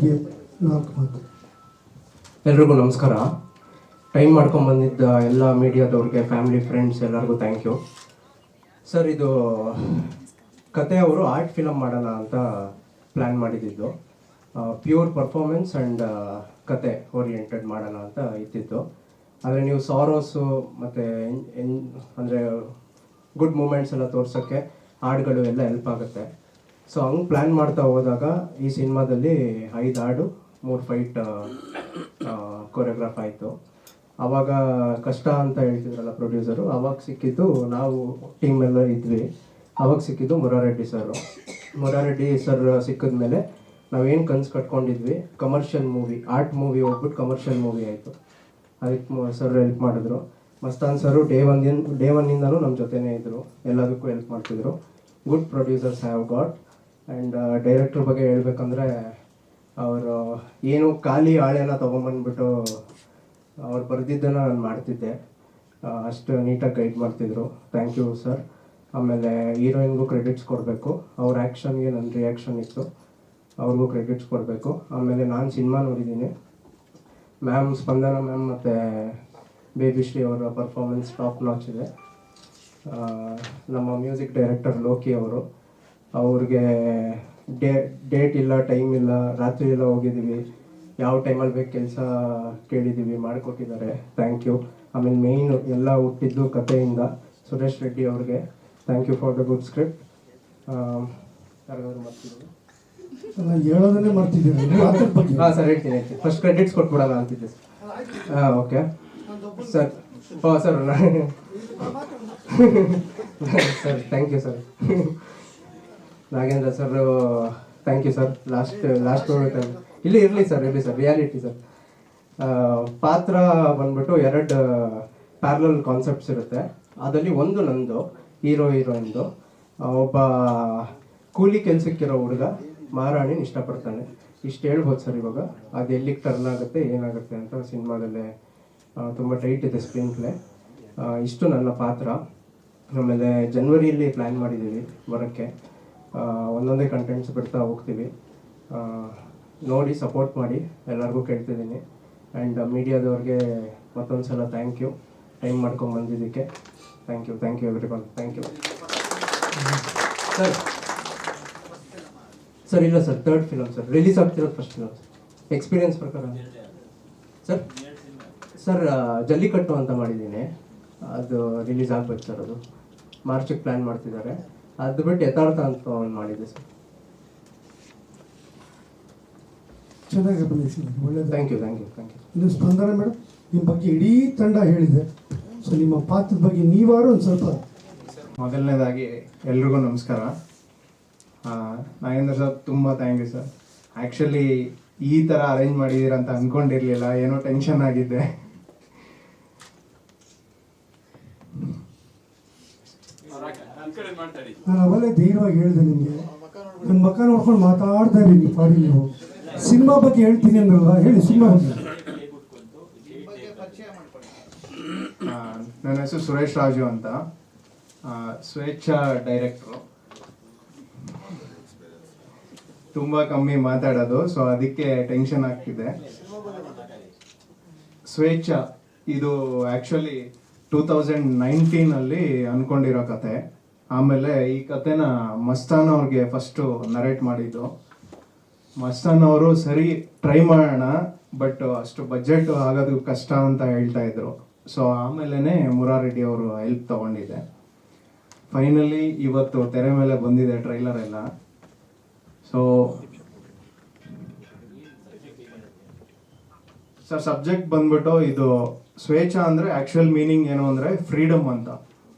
ಬಗ್ಗೆ 4 ಮಾತು. ಎಲ್ರಿಗೂ ನಮಸ್ಕಾರ. ಟೈಮ್ ಮಾಡ್ಕೊಂಡು ಬಂದಿದ್ದ ಎಲ್ಲ ಮೀಡಿಯಾದವ್ರಿಗೆ, ಫ್ಯಾಮಿಲಿ, ಫ್ರೆಂಡ್ಸ್ ಎಲ್ಲರಿಗೂ ಥ್ಯಾಂಕ್ ಯು. ಸರ್, ಇದು ಕತೆ ಅವರು ಆರ್ಟ್ ಫಿಲಮ್ ಮಾಡೋಣ ಅಂತ ಪ್ಲ್ಯಾನ್ ಮಾಡಿದ್ದು. ಪ್ಯೂರ್ ಪರ್ಫಾರ್ಮೆನ್ಸ್ ಆ್ಯಂಡ್ ಕತೆ ಓರಿಯೆಂಟೆಡ್ ಮಾಡೋಣ ಅಂತ ಇದ್ದಿತ್ತು. ಆದರೆ ನೀವು ಸಾರೋಸು ಮತ್ತು ಅಂದರೆ ಗುಡ್ ಮೂಮೆಂಟ್ಸ್ ಎಲ್ಲ ತೋರ್ಸೋಕ್ಕೆ ಹಾಡುಗಳು ಎಲ್ಲ ಹೆಲ್ಪ್ ಆಗುತ್ತೆ. ಸೊ ಹಂಗೆ ಪ್ಲ್ಯಾನ್ ಮಾಡ್ತಾ ಹೋದಾಗ ಈ ಸಿನಿಮಾದಲ್ಲಿ 5 ಹಾಡು 3 ಫೈಟ್ ಕೊರಿಯೋಗ್ರಾಫ್ ಆಯಿತು. ಆವಾಗ ಕಷ್ಟ ಅಂತ ಹೇಳ್ತಿದ್ರಲ್ಲ ಪ್ರೊಡ್ಯೂಸರು, ಆವಾಗ ಸಿಕ್ಕಿದ್ದು, ನಾವು ಟೀಮೆಲ್ಲ ಇದ್ವಿ, ಆವಾಗ ಸಿಕ್ಕಿದ್ದು ಮುರಾರೆಡ್ಡಿ ಸರು. ಮುರಾರೆಡ್ಡಿ ಸರ್ ಸಿಕ್ಕಿದ ಮೇಲೆ ನಾವೇನು ಕನ್ಸು ಕಟ್ಕೊಂಡಿದ್ವಿ, ಕಮರ್ಷಿಯಲ್ ಮೂವಿ, ಆರ್ಟ್ ಮೂವಿ ಹೋಗ್ಬಿಟ್ಟು ಕಮರ್ಷಿಯಲ್ ಮೂವಿ ಆಯಿತು. ಅದಕ್ಕೆ ಸರ್ ಹೆಲ್ಪ್ ಮಾಡಿದ್ರು. ಮಸ್ತಾನ್ ಸರು ಡೇ ಒನ್ನಿಂದನೂ ನಮ್ಮ ಜೊತೆನೇ ಇದ್ದರು, ಎಲ್ಲದಕ್ಕೂ ಹೆಲ್ಪ್ ಮಾಡ್ತಿದ್ರು. Good producers have got. And director ಬಗ್ಗೆ ಹೇಳ್ಬೇಕಂದ್ರೆ, ಅವರು ಏನು ಖಾಲಿ ಹಾಳೆಲ್ಲ ತೊಗೊಂಬಂದ್ಬಿಟ್ಟು ಅವ್ರು ಬರೆದಿದ್ದನ್ನು ನಾನು ಮಾಡ್ತಿದ್ದೆ, ಅಷ್ಟು ನೀಟಾಗಿ ಗೈಡ್ ಮಾಡ್ತಿದ್ರು. Thank you sir. ಆಮೇಲೆ ಹೀರೋಯಿನ್ಗೂ ಕ್ರೆಡಿಟ್ಸ್ ಕೊಡಬೇಕು, ಅವ್ರ ಆ್ಯಕ್ಷನ್ಗೆ ನನ್ನ ರಿಯಾಕ್ಷನ್ ಇತ್ತು, ಅವ್ರಿಗೂ ಕ್ರೆಡಿಟ್ಸ್ ಕೊಡಬೇಕು. ಆಮೇಲೆ ನಾನು ಸಿನಿಮಾ ನೋಡಿದ್ದೀನಿ, ಮ್ಯಾಮ್ ಸ್ಪಂದನ ಮ್ಯಾಮ್ ಮತ್ತು ಬೇಬಿಶ್ರೀ ಅವರ ಪರ್ಫಾರ್ಮೆನ್ಸ್ ಟಾಪ್ ನಾಚ್ ಇದೆ. ನಮ್ಮ ಮ್ಯೂಸಿಕ್ ಡೈರೆಕ್ಟರ್ ಲೋಕಿ ಅವರು, ಅವ್ರಿಗೆ ಡೇಟ್ ಇಲ್ಲ, ಟೈಮ್ ಇಲ್ಲ, ರಾತ್ರಿ ಎಲ್ಲ ಹೋಗಿದ್ದೀವಿ, ಯಾವ ಟೈಮಲ್ಲಿ ಬೇಕು ಕೆಲಸ ಕೇಳಿದ್ದೀವಿ, ಮಾಡಿಕೊಟ್ಟಿದ್ದಾರೆ. Thank you. ಆಮೇಲೆ ಮೇಯ್ನು ಎಲ್ಲ ಹುಟ್ಟಿದ್ದು ಕಥೆಯಿಂದ ಸುರೇಶ್ ರೆಡ್ಡಿ ಅವ್ರಿಗೆ thank you for the good script. ಯಾರಿಗಾದ್ರು ಮಾಡ್ತಿದ್ದೀವಿ? ಹೇಳೋದನ್ನೇ ಮಾಡ್ತಿದ್ದೀವಿ. ಹಾಂ ಸರ್, ಹೇಳ್ತೀನಿ. ಫಸ್ಟ್ ಕ್ರೆಡಿಟ್ಸ್ ಕೊಟ್ಬಿಡೋಣ ಅಂತಿದ್ದೆ ಸರ್. ಹಾಂ, ಓಕೆ ಸರ್. ಹಾಂ sir, sir thank you sir. Nagendra sir thank you sir. Last ಇಲ್ಲಿ ಇರಲಿ ಸರ್, ರಿಯಾಲಿಟಿ ಸರ್. ಪಾತ್ರ ಬಂದ್ಬಿಟ್ಟು 2 ಪ್ಯಾರಲಲ್ ಕಾನ್ಸೆಪ್ಟ್ಸ್ ಇರುತ್ತೆ. ಅದರಲ್ಲಿ ಒಂದು ನಂದು, ಹೀರೋಯಿನ್ದು. ಒಬ್ಬ ಕೂಲಿ ಕೆಲಸಕ್ಕಿರೋ ಹುಡುಗ ಮಹಾರಾಣಿನ ಇಷ್ಟಪಡ್ತಾನೆ. ಇಷ್ಟು ಹೇಳ್ಬೋದು ಸರ್. ಇವಾಗ ಅದು ಎಲ್ಲಿಗೆ ಟರ್ನ್ ಆಗುತ್ತೆ, ಏನಾಗುತ್ತೆ ಅಂತ ಸಿನಿಮಾದಲ್ಲೇ ತುಂಬ ಟೈಟ್ ಇದೆ ಸ್ಕ್ರೀನ್ ಪ್ಲೇ. ಇಷ್ಟು ನನ್ನ ಪಾತ್ರ. ಆಮೇಲೆ ಜನವರಿಯಲ್ಲಿ ಪ್ಲ್ಯಾನ್ ಮಾಡಿದ್ದೀವಿ ಬರೋಕ್ಕೆ. ಒಂದೊಂದೇ ಕಂಟೆಂಟ್ಸ್ ಬಿಡ್ತಾ ಹೋಗ್ತೀವಿ. ನೋಡಿ ಸಪೋರ್ಟ್ ಮಾಡಿ, ಎಲ್ಲರಿಗೂ ಕೇಳ್ತಿದ್ದೀನಿ. ಆ್ಯಂಡ್ ಮೀಡಿಯಾದವ್ರಿಗೆ ಮತ್ತೊಂದು ಸಲ ಥ್ಯಾಂಕ್ ಯು, ಟೈಮ್ ಮಾಡ್ಕೊಂಡು ಬಂದಿದ್ದಕ್ಕೆ. Thank you everyone. Thank you sir. ಇಲ್ಲ sir, 3rd film sir. Release ಆಗ್ತಿರೋದು ಫಸ್ಟ್ ಫಿಲಮ್ ಸರ್, ಎಕ್ಸ್ಪೀರಿಯನ್ಸ್ ಪ್ರಕಾರ ಸರ್. ಜಲ್ಲಿಕಟ್ಟು ಅಂತ ಮಾಡಿದ್ದೀನಿ, ಅದು ರಿಲೀಸ್ ಆಗ್ಬೇಕು ಸರ್. ಅದು ಮಾರ್ಚಿಗೆ ಪ್ಲ್ಯಾನ್ ಮಾಡ್ತಿದ್ದಾರೆ. ಅದು ಬಿಟ್ಟು ಯಥಾರ್ಥ ಅಂತ ಒಂದು ಮಾಡಿದ್ದೆ ಸರ್. ಚೆನ್ನಾಗಿ ಅಭಿನಯಿಸಿದ್ದೀನಿ, ಒಳ್ಳೆಯದು. Thank you. ಇದು ಸ್ಪಂದನ ಮೇಡಮ್, ನಿಮ್ಮ ಬಗ್ಗೆ ಇಡೀ ತಂಡ ಹೇಳಿದೆ. ಸೊ ನಿಮ್ಮ ಪಾತ್ರದ ಬಗ್ಗೆ ನೀವಾರು ಒಂದು ಸ್ವಲ್ಪ. ಮೊದಲನೇದಾಗಿ ಎಲ್ರಿಗೂ ನಮಸ್ಕಾರ. ನಾಗೇಂದ್ರ ಸರ್ ತುಂಬ ಥ್ಯಾಂಕ್ ಯು ಸರ್. ಆ್ಯಕ್ಚುಲಿ ಈ ಥರ ಅರೇಂಜ್ ಮಾಡಿದ್ದೀರ ಅಂತ ಅಂದ್ಕೊಂಡಿರಲಿಲ್ಲ, ಏನೋ ಟೆನ್ಷನ್ ಆಗಿದ್ದೆ. ನಾನು ಅವಲೇ ಧೈರ್ಯವಾಗಿ ಹೇಳಿದೆ ನಿಮಗೆ, ನನ್ನ ಮಕ್ಕ ನೋಡ್ಕೊಂಡು ಮಾತಾಡ್ತಾ ಇದ್ದೀನಿ ಪಾಡಿ. ನೀವು ಸಿನಿಮಾ ಬಗ್ಗೆ ಹೇಳ್ತೀನಿ ಅಂದ್ರಲ್ಲ, ಹೇಳಿ ಸಿನಿಮಾ ಬಗ್ಗೆ. ನನ್ನ ಹೆಸರು ಸುರೇಶ್ ರಾಜು ಅಂತ, ಸ್ವೇಚ್ಛಾ ಡೈರೆಕ್ಟ್ರು. ತುಂಬ ಕಮ್ಮಿ ಮಾತಾಡೋದು, ಸೊ ಅದಕ್ಕೆ ಟೆನ್ಷನ್ ಆಗ್ತಿದೆ. ಸ್ವೇಚ್ಛಾ ಇದು ಆ್ಯಕ್ಚುಲಿ 2019 ಅಂದ್ಕೊಂಡಿರೋ ಕತೆ. ಆಮೇಲೆ ಈ ಕತೆನ ಮಸ್ತಾನ್ ಅವ್ರಿಗೆ ಫಸ್ಟು ನರೇಟ್ ಮಾಡಿದ್ದು. ಮಸ್ತಾನ್ ಅವರು ಸರಿ ಟ್ರೈ ಮಾಡೋಣ, ಬಟ್ ಅಷ್ಟು ಬಜೆಟ್ ಆಗೋದು ಕಷ್ಟ ಅಂತ ಹೇಳ್ತಾ ಇದ್ರು. ಸೊ ಆಮೇಲೆ ಮುರಾರೆಡ್ಡಿ ಅವರು ಹೆಲ್ಪ್ ತಗೊಂಡಿದ್ದೆ. ಫೈನಲಿ ಇವತ್ತು ತೆರೆ ಮೇಲೆ ಬಂದಿದೆ ಟ್ರೈಲರ್ ಎಲ್ಲ. ಸೊ ಸರ್, ಸಬ್ಜೆಕ್ಟ್ ಬಂದ್ಬಿಟ್ಟು ಇದು ಸ್ವೇಚ್ಛಾ ಅಂದರೆ ಆ್ಯಕ್ಚುಯಲ್ ಮೀನಿಂಗ್ ಏನು ಅಂದರೆ ಫ್ರೀಡಮ್ ಅಂತ.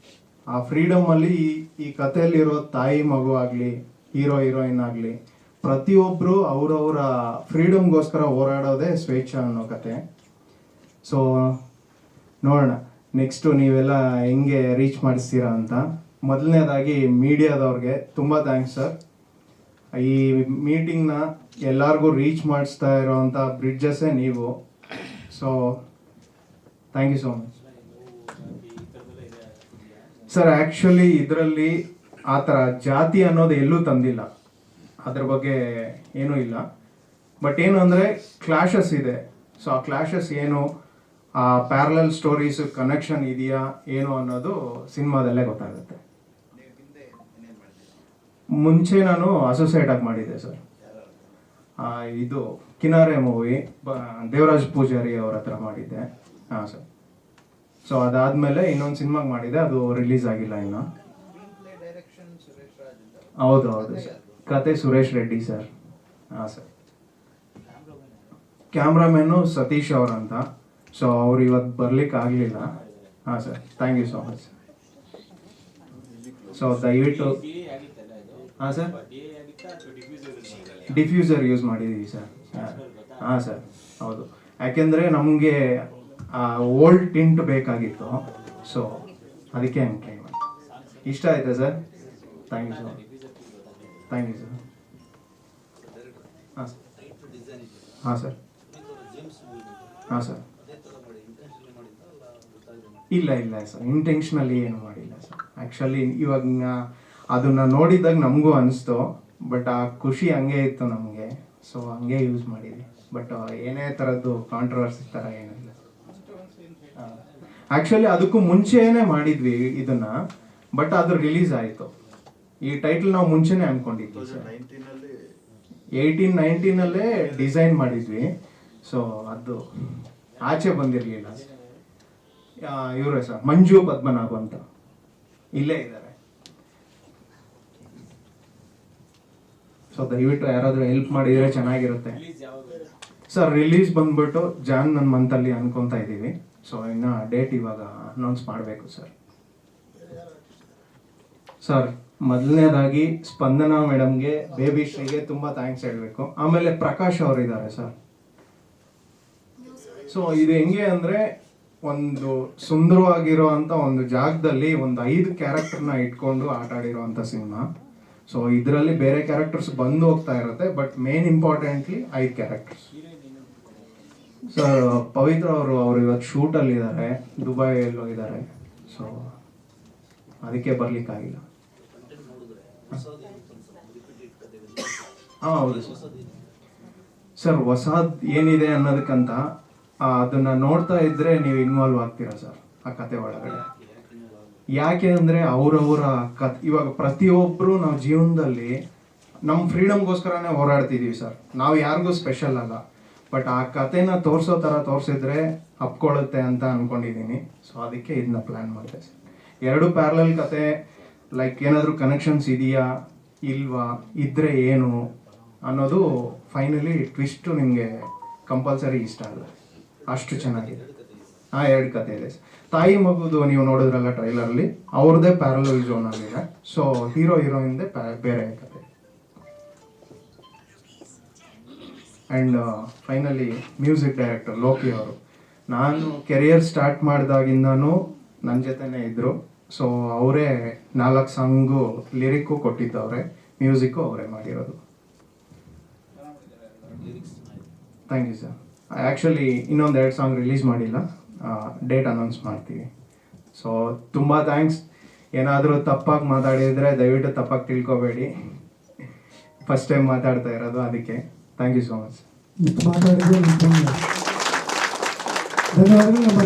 ಆ ಫ್ರೀಡಮಲ್ಲಿ ಈ ಕಥೆಯಲ್ಲಿರೋ ತಾಯಿ ಮಗು ಆಗಲಿ, ಹೀರೋಯಿನ್ ಆಗಲಿ, ಪ್ರತಿಯೊಬ್ಬರು ಅವರವರ ಫ್ರೀಡಮ್ಗೋಸ್ಕರ ಹೋರಾಡೋದೇ ಸ್ವೇಚ್ಛಾ ಅನ್ನೋ ಕತೆ. ಸೊ ನೋಡೋಣ ನೆಕ್ಸ್ಟು ನೀವೆಲ್ಲ ಹೆಂಗೆ ರೀಚ್ ಮಾಡಿಸ್ತೀರಾ ಅಂತ. ಮೊದಲನೇದಾಗಿ ಮೀಡಿಯಾದವ್ರಿಗೆ ತುಂಬ ಥ್ಯಾಂಕ್ಸ್ ಸರ್. ಈ ಮೀಟಿಂಗ್ನ ಎಲ್ಲರಿಗೂ ರೀಚ್ ಮಾಡಿಸ್ತಾ ಇರೋವಂಥ ಬ್ರಿಡ್ಜಸ್ಸೇ ನೀವು. So thank you so much sir. Actually ಇದರಲ್ಲಿ ಆ ಥರ ಜಾತಿ ಅನ್ನೋದು ಎಲ್ಲೂ ತಂದಿಲ್ಲ, ಅದ್ರ ಬಗ್ಗೆ ಏನೂ ಇಲ್ಲ. ಬಟ್ ಏನು ಅಂದರೆ ಕ್ಲಾಶಸ್ ಇದೆ. ಸೊ ಆ ಕ್ಲಾಶಸ್ ಏನು, ಆ ಪ್ಯಾರಲಲ್ ಸ್ಟೋರೀಸ್ ಕನೆಕ್ಷನ್ ಇದೆಯಾ ಏನು ಅನ್ನೋದು ಸಿನಿಮಾದಲ್ಲೇ ಗೊತ್ತಾಗುತ್ತೆ. ಮುಂಚೆ ನಾನು ಅಸೋಸಿಯೇಟ್ ಆಗಿ ಮಾಡಿದ್ದೆ ಸರ್. ಇದು ಕಿನಾರೆ ಮೂವಿ ದೇವರಾಜ್ ಪೂಜಾರಿ ಅವ್ರ ಹತ್ರ ಮಾಡಿದ್ದೆ. ಹಾಂ ಸರ್. ಸೊ ಅದಾದಮೇಲೆ ಇನ್ನೊಂದು ಸಿನಿಮಾಗೆ ಮಾಡಿದ್ದೆ, ಅದು ರಿಲೀಸ್ ಆಗಿಲ್ಲ ಇನ್ನು. ಹೌದು ಹೌದು ಸರ್. ಕತೆ ಸುರೇಶ್ ರೆಡ್ಡಿ ಸರ್. ಹಾಂ ಸರ್. ಕ್ಯಾಮ್ರಾಮ್ಯಾನು ಸತೀಶ್ ಅವ್ರಂತ. ಸೊ ಅವ್ರು ಇವತ್ತು ಬರ್ಲಿಕ್ಕೆ ಆಗಲಿಲ್ಲ. ಹಾಂ sir. Thank you so much. So ದಯವಿಟ್ಟು ಹಾಂ ಸರ್, ಡಿಫ್ಯೂಸರ್ ಯೂಸ್ ಮಾಡಿದ್ದೀವಿ ಸರ್. ಹಾಂ ಸರ್ ಹೌದು. ಯಾಕೆಂದರೆ ನಮಗೆ ಓಲ್ಡ್ ಟಿಂಟ್ ಬೇಕಾಗಿತ್ತು. ಸೊ ಅದಕ್ಕೆ ಹಂಗೆ ಟ್ರೈ ಮಾಡಿ. ಇಷ್ಟ ಆಯ್ತಾ sir? Thank you sir. Thank you sir. ಹಾಂ ಸರ್. ಹಾಂ ಸರ್. ಹಾಂ ಸರ್. ಇಲ್ಲ ಇಲ್ಲ ಸರ್, ಇಂಟೆನ್ಷನಲಿ ಏನು ಮಾಡಿಲ್ಲ ಸರ್. ಆ್ಯಕ್ಚುಲಿ ಇವಾಗ ಅದನ್ನು ನೋಡಿದಾಗ ನಮಗೂ ಅನಿಸ್ತು, ಬಟ್ ಆ ಖುಷಿ ಹಂಗೆ ಇತ್ತು ನಮಗೆ. ಸೊ ಹಂಗೆ ಯೂಸ್ ಮಾಡಿದ್ವಿ. ಬಟ್ ಏನೇ ಥರದ್ದು ಕಾಂಟ್ರವರ್ಸಿ ಥರ ಏನಿಲ್ಲ. ಆ್ಯಕ್ಚುಲಿ ಅದಕ್ಕೂ ಮುಂಚೆನೇ ಮಾಡಿದ್ವಿ ಇದನ್ನು, ಬಟ್ ಅದು ರಿಲೀಸ್ ಆಯಿತು. ಈ ಟೈಟಲ್ ನಾವು ಮುಂಚೆನೇ ಅಂದ್ಕೊಂಡಿದ್ವಿ ಸರ್. 18-19 ಡಿಸೈನ್ ಮಾಡಿದ್ವಿ. ಸೊ ಅದು ಆಚೆ ಬಂದಿರಲಿಲ್ಲ. ಇವರೇ ಸರ್, ಮಂಜು ಪದ್ಮನಾಭ್ ಅಂತ ಇಲ್ಲೇ ಇದ್ದಾರೆ. ಸೊ ದಯವಿಟ್ಟು ಯಾರಾದರೂ ಹೆಲ್ಪ್ ಮಾಡಿದರೆ ಚೆನ್ನಾಗಿರುತ್ತೆ ಸರ್. ರಿಲೀಸ್ ಬಂದ್ಬಿಟ್ಟು ಜಾನ್ ಮಂತಲ್ಲಿ ಅನ್ಕೊತಾ ಇದ್ದೀವಿ. ಸೊ ಇನ್ನು ಡೇಟ್ ಇವಾಗ ಅನೌನ್ಸ್ ಮಾಡಬೇಕು ಸರ್. ಸರ್ ಮೊದಲನೇದಾಗಿ ಸ್ಪಂದನಾ ಮೇಡಮ್ಗೆ, ಬೇಬಿ ಶ್ರೀಗೆ ತುಂಬ ಥ್ಯಾಂಕ್ಸ್ ಹೇಳಬೇಕು. ಆಮೇಲೆ ಪ್ರಕಾಶ್ ಅವರು ಇದ್ದಾರೆ ಸರ್. ಸೊ ಇದು ಹೆಂಗೆ ಅಂದರೆ, ಒಂದು ಸುಂದರವಾಗಿರೋ ಅಂಥ ಒಂದು ಜಾಗದಲ್ಲಿ ಒಂದು 5 ಕ್ಯಾರೆಕ್ಟರ್ನ ಇಟ್ಕೊಂಡು ಆಟ ಆಡಿರೋವಂಥ ಸಿನಿಮಾ. ಸೊ ಇದರಲ್ಲಿ ಬೇರೆ ಕ್ಯಾರೆಕ್ಟರ್ಸ್ ಬಂದು ಹೋಗ್ತಾ ಇರುತ್ತೆ, but main importantly 5 characters. Sir Pavitra ಅವರು ಇವತ್ತು ಶೂಟಲ್ಲಿದ್ದಾರೆ, ದುಬೈಯಲ್ಲಿ ಹೋಗಿದ್ದಾರೆ. ಸೊ ಅದಕ್ಕೆ ಬರ್ಲಿಕ್ಕಾಗಿಲ್ಲ. ಹಾಂ ಹೌದು ಸರ್. ಹೊಸದು ಏನಿದೆ ಅನ್ನೋದಕ್ಕಂತ ಅದನ್ನು ನೋಡ್ತಾ ಇದ್ರೆ ನೀವು ಇನ್ವಾಲ್ವ್ ಆಗ್ತೀರಾ ಸರ್ ಆ ಕತೆ ಒಳಗಡೆ. ಯಾಕೆ ಅಂದರೆ ಅವರವರ ಇವಾಗ ಪ್ರತಿಯೊಬ್ಬರು ನಾವು ಜೀವನದಲ್ಲಿ ನಮ್ಮ ಫ್ರೀಡಮ್ಗೋಸ್ಕರನೇ ಹೋರಾಡ್ತಿದ್ದೀವಿ ಸರ್. ನಾವು ಯಾರಿಗೂ ಸ್ಪೆಷಲ್ ಅಲ್ಲ, ಬಟ್ ಆ ಕತೆನ ತೋರಿಸೋ ಥರ ತೋರಿಸಿದ್ರೆ ಅಪ್ಕೊಳ್ಳುತ್ತೆ ಅಂತ ಅಂದ್ಕೊಂಡಿದ್ದೀನಿ. ಸೊ ಅದಕ್ಕೆ ಇದನ್ನ ಪ್ಲ್ಯಾನ್ ಮಾಡಿದೆ ಸರ್. 2 ಪ್ಯಾರಲಲ್ ಕತೆ, ಲೈಕ್ ಏನಾದರೂ ಕನೆಕ್ಷನ್ಸ್ ಇದೆಯಾ ಇಲ್ವಾ, ಇದ್ದರೆ ಏನು ಅನ್ನೋದು ಫೈನಲಿ ಟ್ವಿಸ್ಟು ನಿಮಗೆ ಕಂಪಲ್ಸರಿ ಇಷ್ಟ ಅಲ್ಲ, ಅಷ್ಟು ಚೆನ್ನಾಗಿದೆ. 2 ಕತೆ ಇದೆ. ತಾಯಿ ಮಗುದು ನೀವು ನೋಡಿದ್ರಲ್ಲ ಟ್ರೈಲರ್ಲಿ, ಅವ್ರದ್ದೇ ಪ್ಯಾರಲಲ್ ಝೋನ್ ಆಗಿದೆ. ಸೊ ಹೀರೋ ಹೀರೋಯಿಂದೇ ಬೇರೆ ಕತೆ. And finally music director Loki ಅವರು. ನಾನು ಕೆರಿಯರ್ ಸ್ಟಾರ್ಟ್ ಮಾಡಿದಾಗಿಂದನೂ ನನ್ನ ಜೊತೆನೇ ಇದ್ದರು. ಸೊ ಅವರೇ 4 ಸಾಂಗು ಲಿರಿಕ್ಕು ಕೊಟ್ಟಿದ್ದವ್ರೆ, ಮ್ಯೂಸಿಕ್ಕು ಅವರೇ ಮಾಡಿರೋದು. Thank you sir. ಆ್ಯಕ್ಚುಲಿ ಇನ್ನೊಂದು 2 ಸಾಂಗ್ ರಿಲೀಸ್ ಮಾಡಿಲ್ಲ, ಡೇಟ್ ಅನೌನ್ಸ್ ಮಾಡ್ತೀವಿ. ಸೊ ತುಂಬ ಥ್ಯಾಂಕ್ಸ್. ಏನಾದರೂ ತಪ್ಪಾಗಿ ಮಾತಾಡಿದರೆ ದಯವಿಟ್ಟು ತಪ್ಪಾಗಿ ತಿಳ್ಕೊಬೇಡಿ. ಫಸ್ಟ್ ಟೈಮ್ ಮಾತಾಡ್ತಾ ಇರೋದು, ಅದಕ್ಕೆ ಥ್ಯಾಂಕ್ ಯು ಸೋ ಮಚ್. ಮಾತಾಡಿದ್ರೆ ಧನ್ಯವಾದಗಳು.